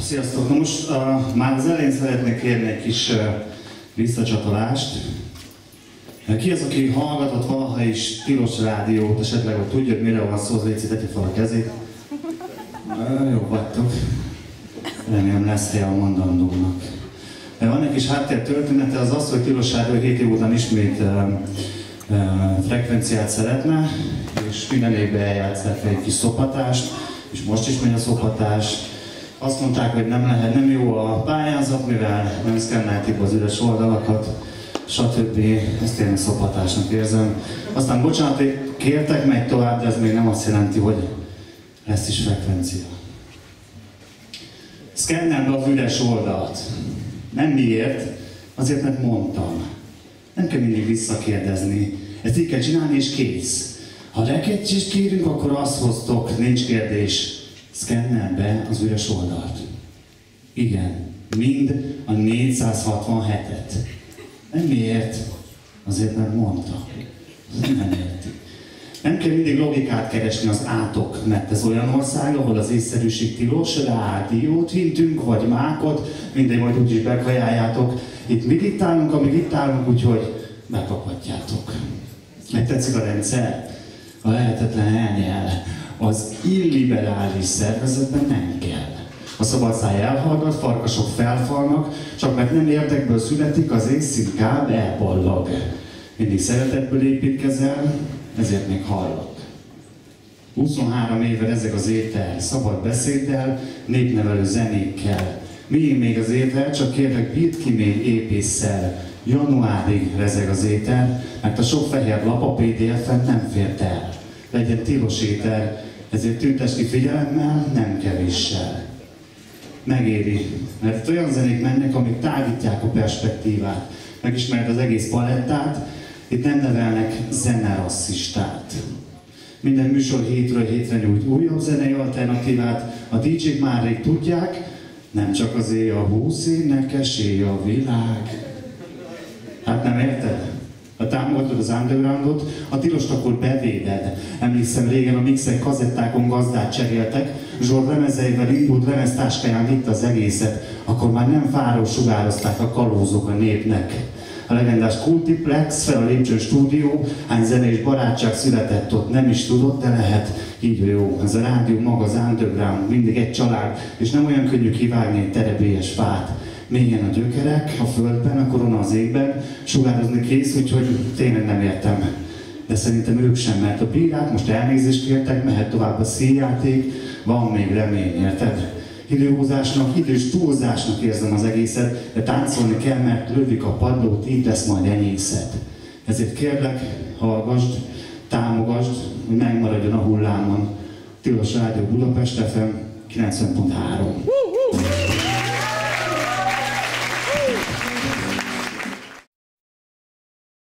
Sziasztok! Na most már az elején szeretnék kérni egy kis visszacsatolást. Ki az, aki hallgatott valaha is tilos rádiót, esetleg hogy tudja, hogy mire van szó, az légy tegye fel a kezét. Jó vagytok. Remélem lesz helye a mondandónak. Van egy kis háttértörténete, az az, hogy tilos rádió 7 év után ismét frekvenciát szeretne, és minden évben eljátszák fel egy kis szopatást, és most is megy a szopatás. Azt mondták, hogy nem jó a pályázat, mivel nem szkennelték az üres oldalakat, stb. Ezt én szopatásnak érzem. Aztán bocsánat, kértek, megy tovább, de ez még nem azt jelenti, hogy lesz is frekvencia. Szkenneld be az üres oldalt. Nem miért, azért mert mondtam. Nem kell mindig visszakérdezni. Ezt így kell csinálni és kész. Ha rekedést kérünk, akkor azt hoztok, nincs kérdés. Szkenneld be az üres oldalt. Igen, mind a 467-et. Nem miért? Azért, mert mondta. Nem érti. Nem kell mindig logikát keresni az átok, mert ez olyan ország, ahol az észszerűség tilos, rádiót hintünk, vagy mákot, mindegy, majd úgyis bekajáljátok. Itt mi diktálunk, amíg diktálunk, úgyhogy megkaphatjátok. Meg tetszik a rendszer? A lehetetlen elnyel. Az illiberális szervezetben nem kell. A szabad száj elhallgat, farkasok felfalnak, csak mert nem érdekből születik, az ész inkább elballag. Mindig szeretetből építkezel, ezért még hallok. 23 éve ezek az étel, szabad beszéddel, népnevelő zenékkel. Miért még az étel, csak kérlek bírd ki még épésszel. Januárig rezeg az étel, mert a sok fehér lap a PDF-en nem fért el. Legyen tilos étel, ezért tüntess ki figyelemmel, nem kevéssel. Megéri, mert olyan zenék mennek, amik tágítják a perspektívát. Megismered az egész palettát, itt nem nevelnek zenerasszistát. Minden műsor hétről hétre nyújt újabb zenei alternatívát, a DJ-k már rég tudják, nem csak az éj a 20 énekes, éj a világ. Hát nem érted? Ha támogatod az undergroundot, a tilost akkor bevéded. Emlékszem, régen a mixek kazettákon gazdát cseréltek, Zsolt lemezeivel indult lemeztáskáján vitt az egészet, akkor már nem fáról sugározták a kalózok a népnek. A legendás Kultiplex, fel a lépcsőn stúdió, hány zenés barátság született ott, nem is tudod, de lehet. Így jó, ez a rádió maga az underground, mindig egy család, és nem olyan könnyű kivágni egy terebélyes fát. Mélyen a gyökerek, a földben, a korona az égben, sugározni kész, úgyhogy tényleg nem értem. De szerintem ők sem, mert a bírák most elnézést kértek, mehet tovább a színjáték, van még remény, érted? Időhúzásnak, idős túlzásnak érzem az egészet, de táncolni kell, mert lövik a padlót, így lesz majd enyészet. Ezért kérlek, hallgasd, támogasd, hogy megmaradjon a hullámon. Tilos Rádió Budapest FM 90.3.